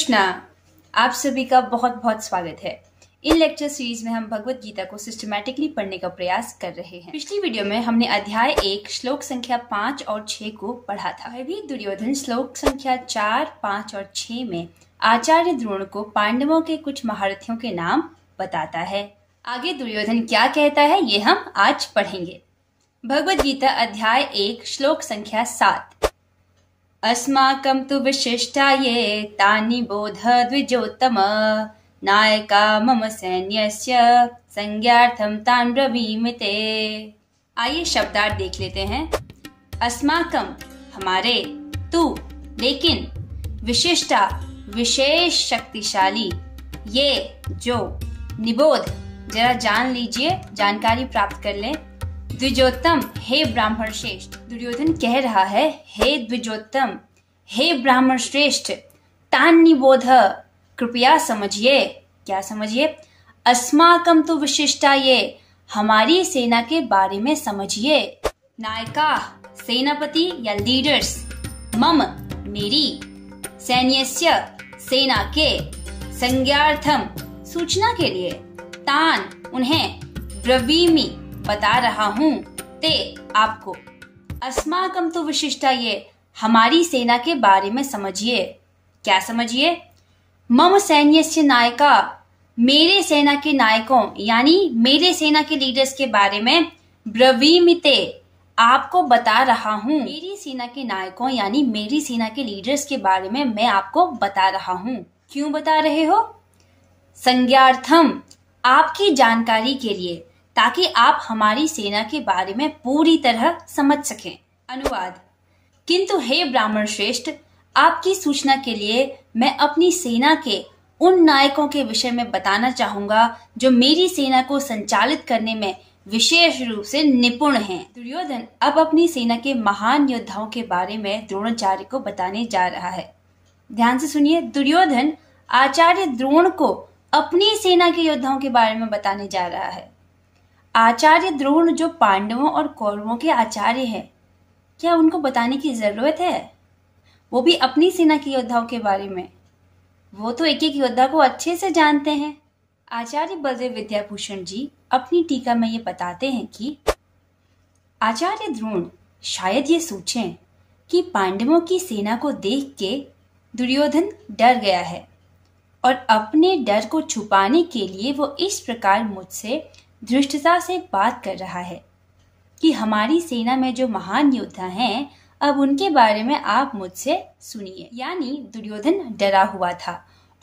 कृष्णा, आप सभी का बहुत बहुत स्वागत है। इन लेक्चर सीरीज में हम भगवत गीता को सिस्टमैटिकली पढ़ने का प्रयास कर रहे हैं। पिछली वीडियो में हमने अध्याय 1 श्लोक संख्या 5 और 6 को पढ़ा था। अभी दुर्योधन श्लोक संख्या 4, 5 और 6 में आचार्य द्रोण को पांडवों के कुछ महारथियों के नाम बताता है। आगे दुर्योधन क्या कहता है ये हम आज पढ़ेंगे। भगवत गीता अध्याय 1 श्लोक संख्या 7। अस्माकं तु विशिष्टाये तानि बोध द्विजोत्तम नायका मम सैन्यस्य संज्ञार्थं तान् ब्रवीमि ते। आइए शब्दार्थ देख लेते हैं। अस्माकं हमारे, तु लेकिन, विशिष्टा विशेष शक्तिशाली, ये जो, निबोध जरा जान लीजिए, जानकारी प्राप्त कर लें। द्विजोत्तम हे ब्राह्मण श्रेष्ठ। दुर्योधन कह रहा है हे द्विजोत्तम, हे ब्राह्मण श्रेष्ठ, तान् निबोध कृपया समझिए। क्या समझिए? अस्माकं तु विशिष्टा ये हमारी सेना के बारे में समझिए। नायका सेनापति या लीडर्स, मम मेरी, सैन्यस्य सेना के, संज्ञार्थम सूचना के लिए, तान उन्हें, ब्रवीमि बता रहा हूँ, ते आपको। अस्माकं तु विशिष्टा ये हमारी सेना के बारे में समझिए। क्या समझिए? मम सैन्यस्य नायका मेरे सेना के नायकों यानी मेरे सेना के लीडर्स के बारे में, ब्रवीमि ते आपको बता रहा हूँ। मेरी सेना के नायकों यानी मेरी सेना के लीडर्स के बारे में मैं आपको बता रहा हूँ। क्यों बता रहे हो? संज्ञार्थम आपकी जानकारी के लिए, ताकि आप हमारी सेना के बारे में पूरी तरह समझ सकें। अनुवाद। किंतु हे ब्राह्मण श्रेष्ठ, आपकी सूचना के लिए मैं अपनी सेना के उन नायकों के विषय में बताना चाहूंगा जो मेरी सेना को संचालित करने में विशेष रूप से निपुण हैं। दुर्योधन अब अपनी सेना के महान योद्धाओं के बारे में द्रोणाचार्य को बताने जा रहा है। ध्यान से सुनिए, दुर्योधन आचार्य द्रोण को अपनी सेना के योद्धाओं के बारे में बताने जा रहा है। आचार्य द्रोण जो पांडवों और कौरवों के आचार्य हैं, क्या उनको बताने की जरूरत है? वो भी अपनी सेना के योद्धाओं के बारे में। वो तो एक एक योद्धा को अच्छे से जानते हैं। आचार्य बलदेव विद्याभूषण जी अपनी टीका में ये बताते हैं कि आचार्य द्रोण शायद ये सोचें कि पांडवों की सेना को देख के दुर्योधन डर गया है और अपने डर को छुपाने के लिए वो इस प्रकार मुझसे धृष्टता से बात कर रहा है कि हमारी सेना में जो महान योद्धा हैं, अब उनके बारे में आप मुझसे सुनिए। यानी दुर्योधन डरा हुआ था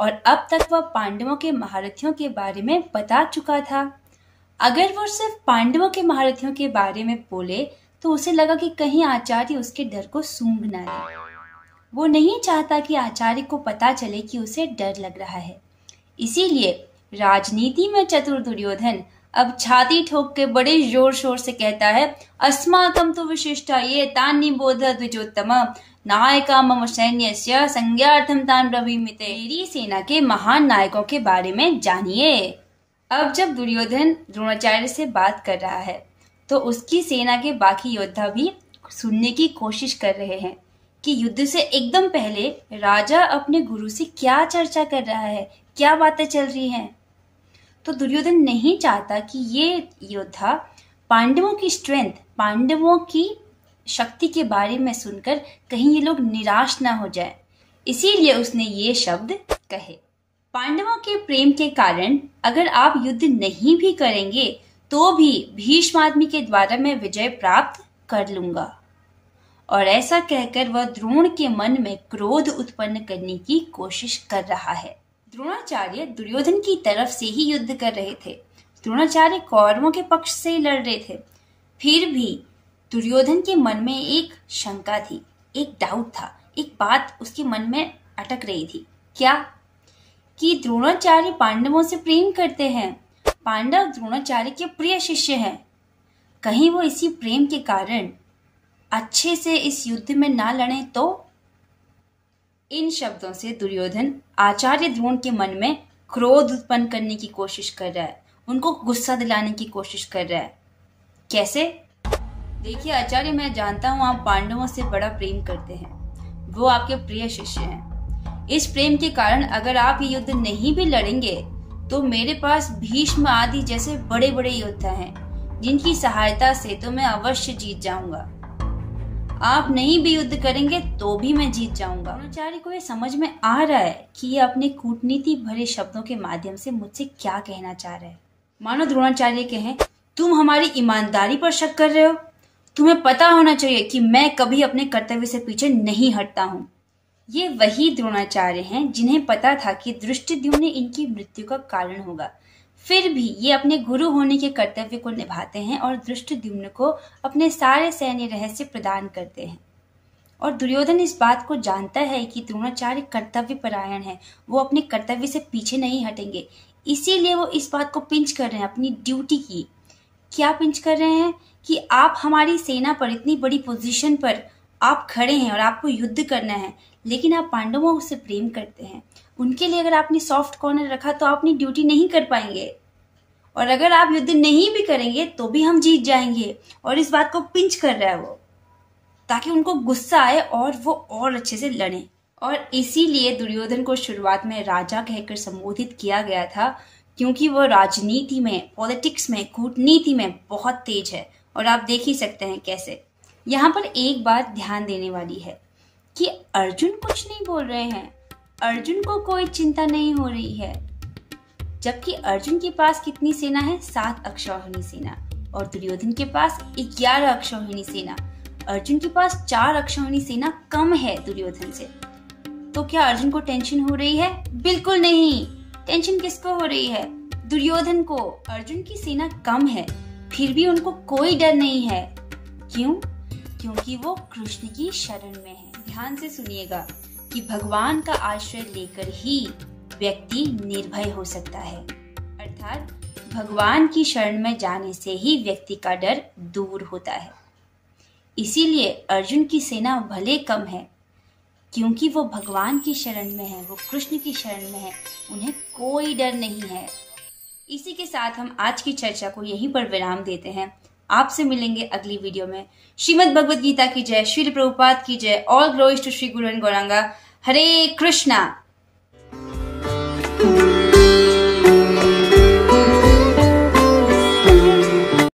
और अब तक वह पांडवों के महारथियों के बारे में बता चुका था। अगर वो सिर्फ पांडवों के महारथियों के बारे में बोले तो उसे लगा कि कहीं आचार्य उसके डर को सूंघ ना ले। वो नहीं चाहता कि आचार्य को पता चले कि उसे डर लग रहा है। इसीलिए राजनीति में चतुर दुर्योधन अब छाती ठोक के बड़े जोर शोर से कहता है, अस्माकं तु विशिष्टा ये तान् निबोध द्विजोत्तम नायका मम सैन्यस्य संज्ञार्थं तान् ब्रवीमि ते। मेरी सेना के महान नायकों के बारे में जानिए। अब जब दुर्योधन द्रोणाचार्य से बात कर रहा है तो उसकी सेना के बाकी योद्धा भी सुनने की कोशिश कर रहे हैं कि युद्ध से एकदम पहले राजा अपने गुरु से क्या चर्चा कर रहा है, क्या बातें चल रही हैं। तो दुर्योधन नहीं चाहता कि ये योद्धा पांडवों की स्ट्रेंथ, पांडवों की शक्ति के बारे में सुनकर कहीं ये लोग निराश ना हो जाए। इसीलिए उसने ये शब्द कहे। पांडवों के प्रेम के कारण अगर आप युद्ध नहीं भी करेंगे तो भी भीष्मादि के द्वारा मैं विजय प्राप्त कर लूंगा। और ऐसा कहकर वह द्रोण के मन में क्रोध उत्पन्न करने की कोशिश कर रहा है। द्रोणाचार्य दुर्योधन की तरफ से ही युद्ध कर रहे थे। द्रोणाचार्य कौरवों के पक्ष से ही लड़ रहे थे। फिर भी दुर्योधन के मन में एक शंका थी, एक डाउट था, एक बात उसके मन में अटक रही थी। क्या? कि द्रोणाचार्य पांडवों से प्रेम करते हैं, पांडव द्रोणाचार्य के प्रिय शिष्य हैं। कहीं वो इसी प्रेम के कारण अच्छे से इस युद्ध में ना लड़े तो? इन शब्दों से दुर्योधन आचार्य द्रोण के मन में क्रोध उत्पन्न करने की कोशिश कर रहा है, उनको गुस्सा दिलाने की कोशिश कर रहा है। कैसे? देखिए आचार्य, मैं जानता हूँ आप पांडवों से बड़ा प्रेम करते हैं, वो आपके प्रिय शिष्य हैं, इस प्रेम के कारण अगर आप ये युद्ध नहीं भी लड़ेंगे तो मेरे पास भीष्म आदि जैसे बड़े बड़े योद्धा हैं जिनकी सहायता से तो मैं अवश्य जीत जाऊंगा। आप नहीं भी युद्ध करेंगे तो भी मैं जीत जाऊंगा। द्रोणाचार्य को ये समझ में आ रहा है कि ये अपने कूटनीति भरे शब्दों के माध्यम से मुझसे क्या कहना चाह रहा है। मानो द्रोणाचार्य कहें, तुम हमारी ईमानदारी पर शक कर रहे हो। तुम्हें पता होना चाहिए कि मैं कभी अपने कर्तव्य से पीछे नहीं हटता हूँ। ये वही द्रोणाचार्य हैं जिन्हें पता था कि धृष्टद्युम्न इनकी मृत्यु का कारण होगा, फिर भी ये अपने गुरु होने के कर्तव्य को निभाते हैं और धृष्टद्युम्न को अपने सारे सैन्य रहस्य प्रदान करते हैं। और दुर्योधन इस बात को जानता है कि द्रोणाचार्य कर्तव्य परायण है, वो अपने कर्तव्य से पीछे नहीं हटेंगे। इसीलिए वो इस बात को पिंच कर रहे हैं अपनी ड्यूटी की। क्या पिंच कर रहे हैं कि आप हमारी सेना पर इतनी बड़ी पोजीशन पर आप खड़े हैं और आपको युद्ध करना है, लेकिन आप पांडवों से प्रेम करते हैं। उनके लिए अगर आपने सॉफ्ट कॉर्नर रखा तो आप अपनी ड्यूटी नहीं कर पाएंगे, और अगर आप युद्ध नहीं भी करेंगे तो भी हम जीत जाएंगे। और इस बात को पिंच कर रहा है वो, ताकि उनको गुस्सा आए और वो और अच्छे से लड़ें। और इसीलिए दुर्योधन को शुरुआत में राजा कहकर संबोधित किया गया था, क्योंकि वो राजनीति में, पॉलिटिक्स में, कूटनीति में बहुत तेज है। और आप देख ही सकते हैं कैसे। यहाँ पर एक बात ध्यान देने वाली है कि अर्जुन कुछ नहीं बोल रहे हैं, अर्जुन को कोई चिंता नहीं हो रही है। जबकि अर्जुन के पास कितनी सेना है? 7 अक्षौहिणी सेना, और दुर्योधन के पास 11 अक्षौहिणी सेना। अर्जुन के पास 4 अक्षौहिणी सेना कम है दुर्योधन से। तो क्या अर्जुन को टेंशन हो रही है? बिल्कुल नहीं। टेंशन किसको हो रही है? दुर्योधन को। अर्जुन की सेना कम है, फिर भी उनको कोई डर नहीं है। क्यों? क्योंकि वो कृष्ण की शरण में है। ध्यान से सुनिएगा कि भगवान का आश्रय लेकर ही व्यक्ति निर्भय हो सकता है, अर्थात भगवान की शरण में जाने से ही व्यक्ति का डर दूर होता है। इसीलिए अर्जुन की सेना भले कम है, क्योंकि वो भगवान की शरण में है, वो कृष्ण की शरण में है, उन्हें कोई डर नहीं है। इसी के साथ हम आज की चर्चा को यहीं पर विराम देते हैं। आपसे मिलेंगे अगली वीडियो में। श्रीमद् भगवद गीता की जय, श्रील प्रभुपाद की जय। All glories to Shri Guru and Gauranga. Hare Krishna.